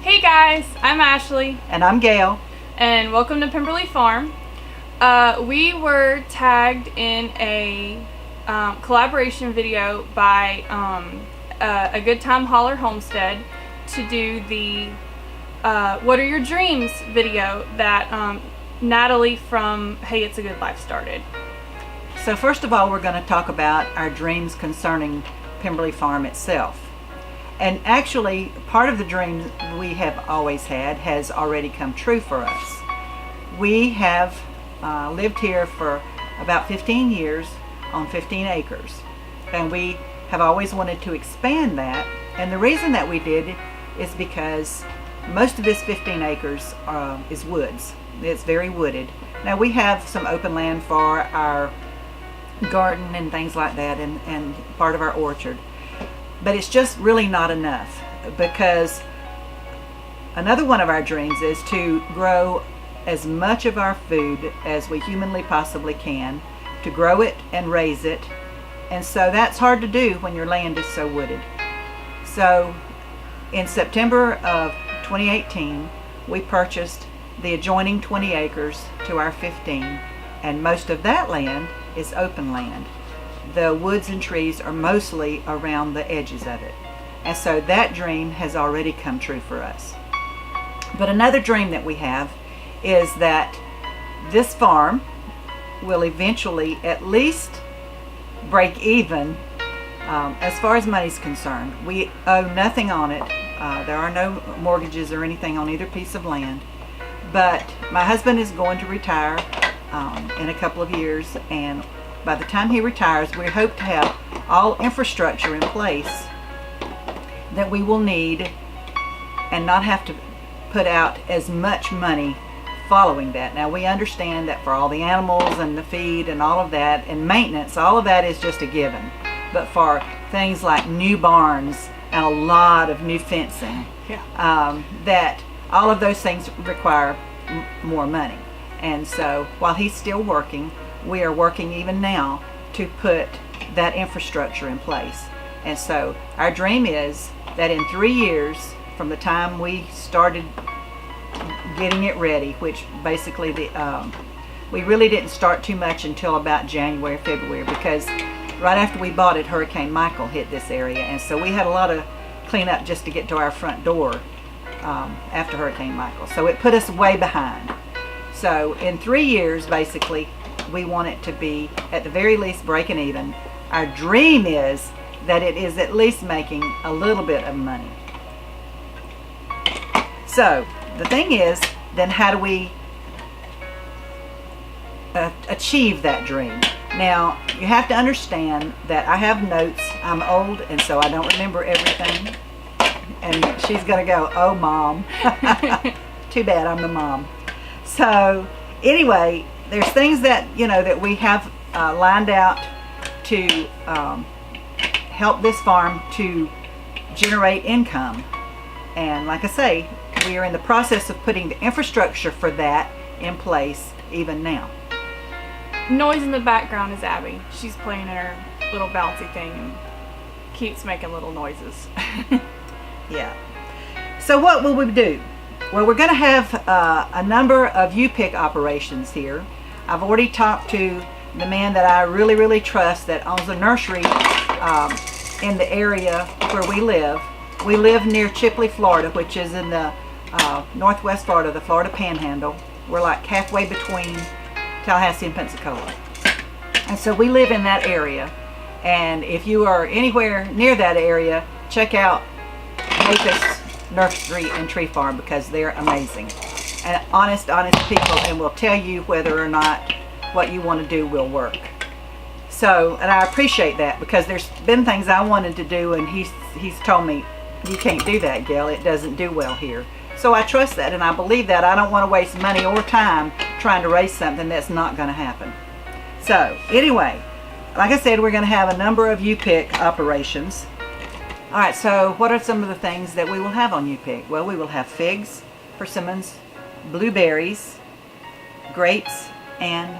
Hey guys, I'm Ashley. And I'm Gail. And welcome to Pemberley Farm. We were tagged in a collaboration video by a Good Time Holler Homestead to do the What Are Your Dreams video that Natalie from Hey It's a Good Life started. So first of all, we're going to talk about our dreams concerning Pemberley Farm itself. And actually, part of the dreams we have always had has already come true for us. We have lived here for about 15 years on 15 acres. And we have always wanted to expand that. And the reason that we did is because most of this 15 acres is woods. It's very wooded. Now we have some open land for our garden and things like that, and part of our orchard. But it's just really not enough, because another one of our dreams is to grow as much of our food as we humanly possibly can, to grow it and raise it. And so that's hard to do when your land is so wooded. So in September of 2018, we purchased the adjoining 20 acres to our 15, and most of that land is open land. The woods and trees are mostly around the edges of it. And so that dream has already come true for us. But another dream that we have is that this farm will eventually at least break even as far as money's concerned. We owe nothing on it. There are no mortgages or anything on either piece of land. But my husband is going to retire in a couple of years, and by the time he retires, we hope to have all infrastructure in place that we will need and not have to put out as much money following that. Now we understand that for all the animals and the feed and all of that and maintenance, all of that is just a given. But for things like new barns and a lot of new fencing, that all of those things require more money. And so while he's still working, we are working even now to put that infrastructure in place. And so our dream is that in 3 years from the time we started getting it ready, which basically we really didn't start too much until about January, February, because right after we bought it, Hurricane Michael hit this area. And so we had a lot of cleanup just to get to our front door after Hurricane Michael. So it put us way behind. So in 3 years, basically, we want it to be at the very least breaking even. Our dream is that it is at least making a little bit of money. So the thing is, then how do we achieve that dream? Now you have to understand that I have notes. I'm old, and so I don't remember everything. And she's gonna go, "Oh, Mom." Too bad I'm the mom. So anyway, there's things that that we have lined out to help this farm to generate income. And like I say, we are in the process of putting the infrastructure for that in place even now. Noise in the background is Abby. She's playing in her little bouncy thing and keeps making little noises. Yeah. So what will we do? Well, we're going to have a number of U-pick operations here. I've already talked to the man that I really trust that owns a nursery in the area where we live. We live near Chipley, Florida, which is in the northwest Florida, the Florida Panhandle. We're like halfway between Tallahassee and Pensacola. And so we live in that area. And if you are anywhere near that area, check out Mavis Nursery and Tree Farm, because they're amazing and honest people, and will tell you whether or not what you want to do will work. So, and I appreciate that, because there's been things I wanted to do, and he's told me, "You can't do that, Gail. It doesn't do well here." So I trust that, and I believe that. I don't want to waste money or time trying to raise something that's not going to happen. So anyway, like I said, we're going to have a number of U-pick operations. All right, so what are some of the things that we will have on U-pick? Well, we will have figs, persimmons, blueberries, grapes, and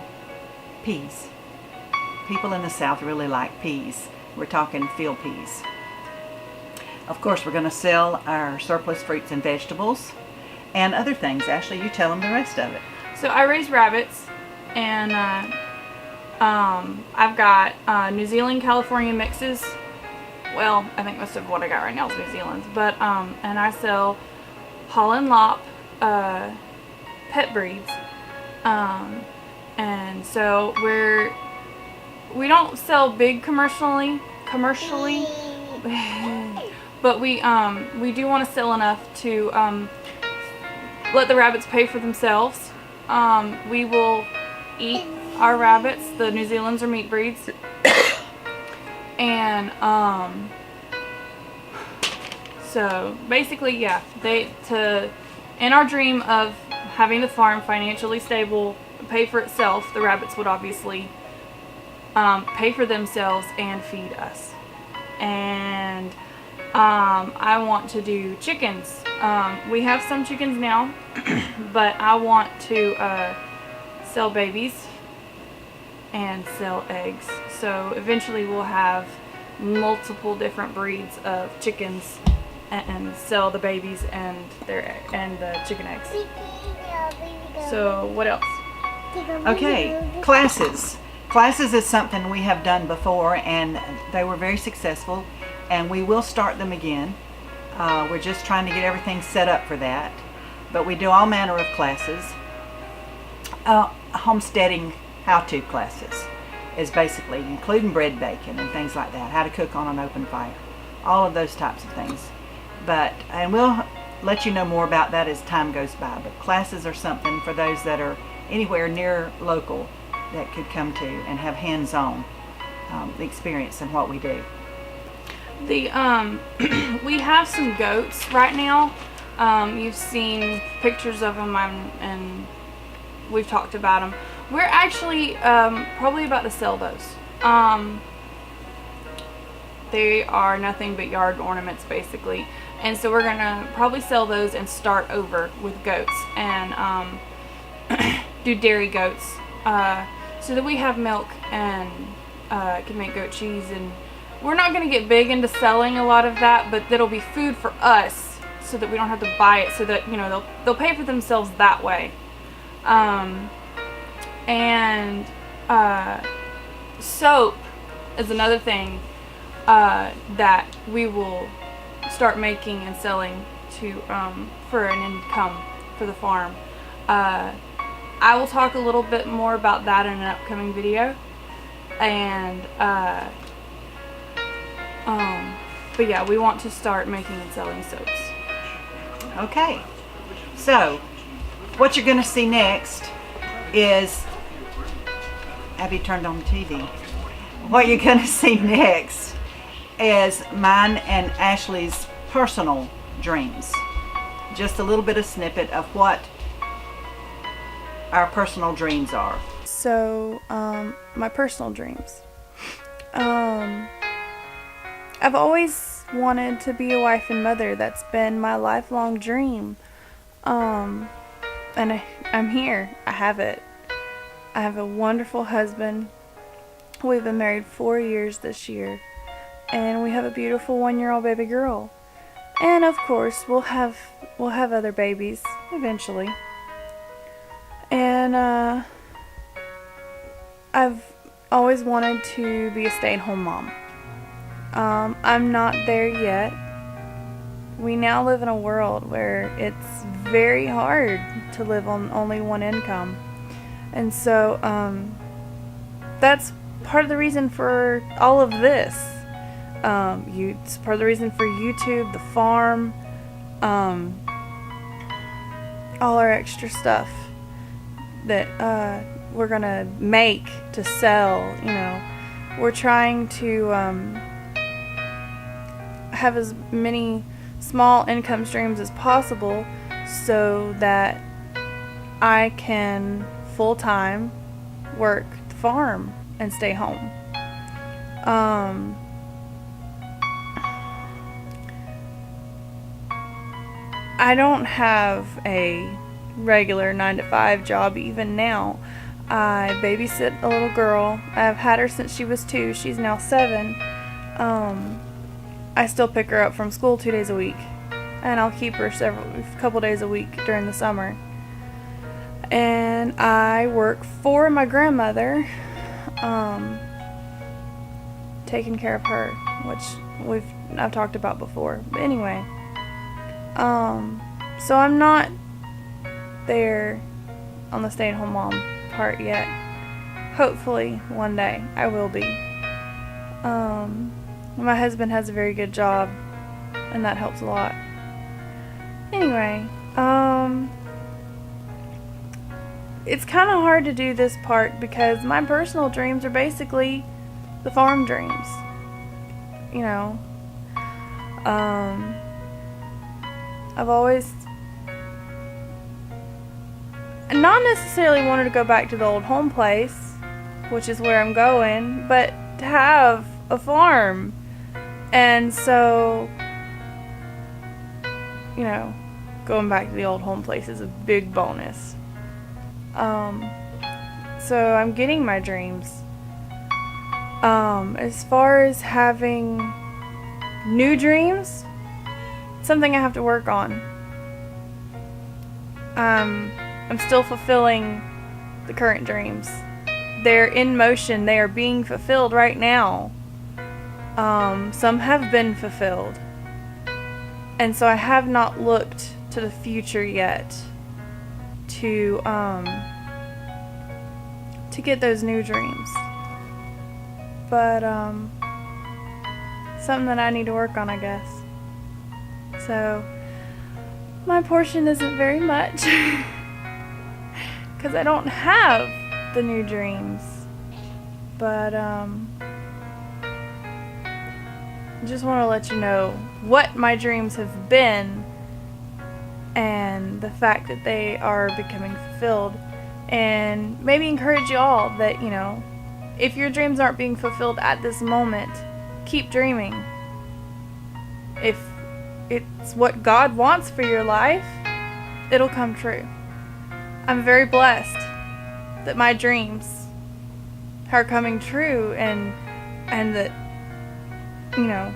peas. People in the South really like peas. We're talking field peas. Of course, we're going to sell our surplus fruits and vegetables and other things. Ashley, you tell them the rest of it. So I raise rabbits, and I've got New Zealand, California mixes. Well, I think most of what I got right now is New Zealand's, but and I sell Holland Lop pet breeds, and so we don't sell big commercially, but we do want to sell enough to let the rabbits pay for themselves. We will eat our rabbits. The New Zealand's are meat breeds. And so basically, yeah, in our dream of having the farm financially stable, pay for itself, the rabbits would obviously pay for themselves and feed us. And I want to do chickens. We have some chickens now, but I want to sell babies and sell eggs. So eventually we'll have multiple different breeds of chickens and sell the babies and the chicken eggs. So what else? Okay, classes. Classes is something we have done before, and they were very successful, and we will start them again. We're just trying to get everything set up for that, but we do all manner of classes. Homesteading how-to classes is basically including bread baking and things like that, how to cook on an open fire, all of those types of things. And we'll let you know more about that as time goes by, but classes are something for those that are anywhere near local that could come to and have hands-on experience in what we do. We have some goats right now. You've seen pictures of them, and we've talked about them. We're actually probably about to sell those. They are nothing but yard ornaments, basically, and so we're gonna probably sell those and start over with goats and do dairy goats, so that we have milk and can make goat cheese. And we're not gonna get big into selling a lot of that, but that'll be food for us, so that we don't have to buy it, so that they'll pay for themselves that way. And soap is another thing that we will start making and selling to for an income for the farm. I will talk a little bit more about that in an upcoming video, and but yeah, we want to start making and selling soaps. Okay, so what you're going to see next is, have you turned on the TV? What you're going to see next is mine and Ashley's personal dreams. Just a little bit of snippet of what our personal dreams are. So, my personal dreams. I've always wanted to be a wife and mother. That's been my lifelong dream. And I'm here. I have it. I have a wonderful husband. We've been married 4 years this year, and we have a beautiful 1-year-old baby girl. And of course, we'll have other babies eventually. And I've always wanted to be a stay-at-home mom. I'm not there yet. We now live in a world where it's very hard to live on only one income. And so that's part of the reason for all of this. It's part of the reason for YouTube, the farm, all our extra stuff that we're gonna make to sell. We're trying to have as many small income streams as possible, so that I can full-time work the farm and stay home. I don't have a regular 9-to-5 job even now. I babysit a little girl. I've had her since she was 2. She's now 7. I still pick her up from school 2 days a week, and I'll keep her a couple days a week during the summer. And I work for my grandmother, taking care of her, which I've talked about before. But anyway, so I'm not there on the stay-at-home mom part yet. Hopefully one day I will be. My husband has a very good job, and that helps a lot. Anyway, it's kind of hard to do this part because my personal dreams are basically the farm dreams. You know, I've always not necessarily wanted to go back to the old home place, which is where I'm going, but to have a farm. And so, you know, going back to the old home place is a big bonus. So I'm getting my dreams. As far as having new dreams, something I have to work on. I'm still fulfilling the current dreams. They're in motion. They are being fulfilled right now. Some have been fulfilled. And so I have not looked to the future yet to get those new dreams. But something that I need to work on, I guess. So my portion isn't very much because I don't have the new dreams. But just want to let you know what my dreams have been and the fact that they are becoming fulfilled, and maybe encourage you all that, you know, if your dreams aren't being fulfilled at this moment, keep dreaming. If it's what God wants for your life, it'll come true. I'm very blessed that my dreams are coming true, and that, you know,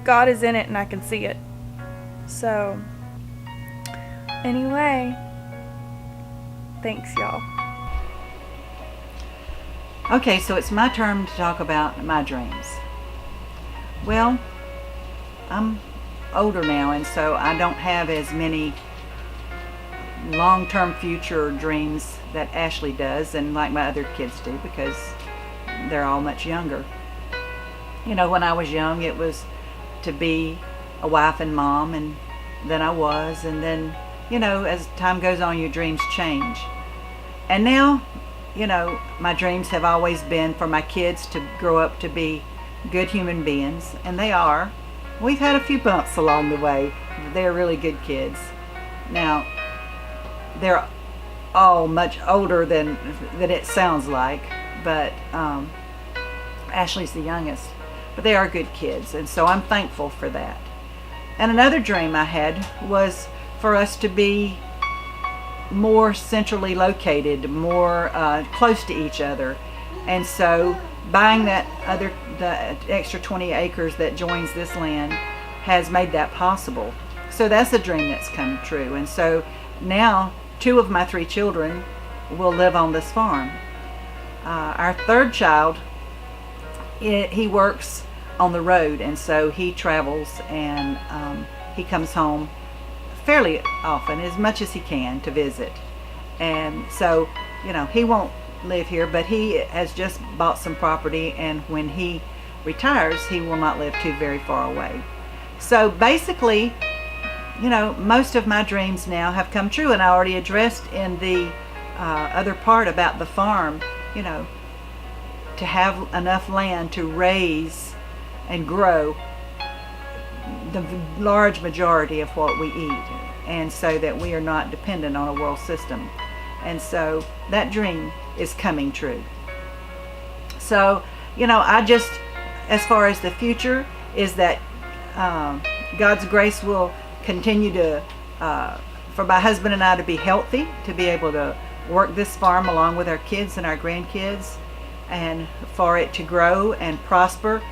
God is in it and I can see it. So anyway, thanks y'all. Okay, so it's my turn to talk about my dreams. Well, I'm older now, and so I don't have as many long-term future dreams that Ashley does, and like my other kids do, because they're all much younger. You know, when I was young, it was to be a wife and mom, and then I was, and then, you know, as time goes on, your dreams change. And now, you know, my dreams have always been for my kids to grow up to be good human beings, and they are. We've had a few bumps along the way. They're really good kids. Now, they're all much older than it sounds like, but Ashley's the youngest. But they are good kids, and so I'm thankful for that. And another dream I had was for us to be more centrally located, more close to each other. And so buying the extra 20 acres that joins this land has made that possible. So that's a dream that's come true. And so now 2 of my 3 children will live on this farm. Our third child, he works on the road, and so he travels, and he comes home fairly often, as much as he can, to visit. And so, you know, he won't live here, but he has just bought some property, and when he retires, he will not live too very far away. So basically, you know, most of my dreams now have come true, and I already addressed in the other part about the farm, you know, to have enough land to raise and grow the large majority of what we eat, and so that we are not dependent on a world system. And so that dream is coming true. So, you know, I just, as far as the future, is that God's grace will continue to, for my husband and I to be healthy, to be able to work this farm along with our kids and our grandkids, and for it to grow and prosper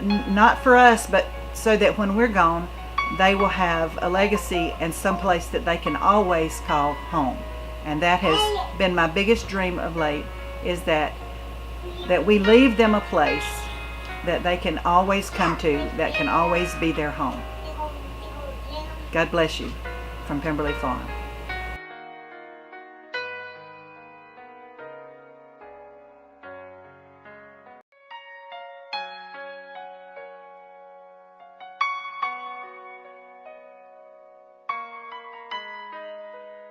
not for us, but so that when we're gone, they will have a legacy and someplace that they can always call home. And that has been my biggest dream of late, is that we leave them a place that they can always come to, that can always be their home. God bless you from Pemberley Farm.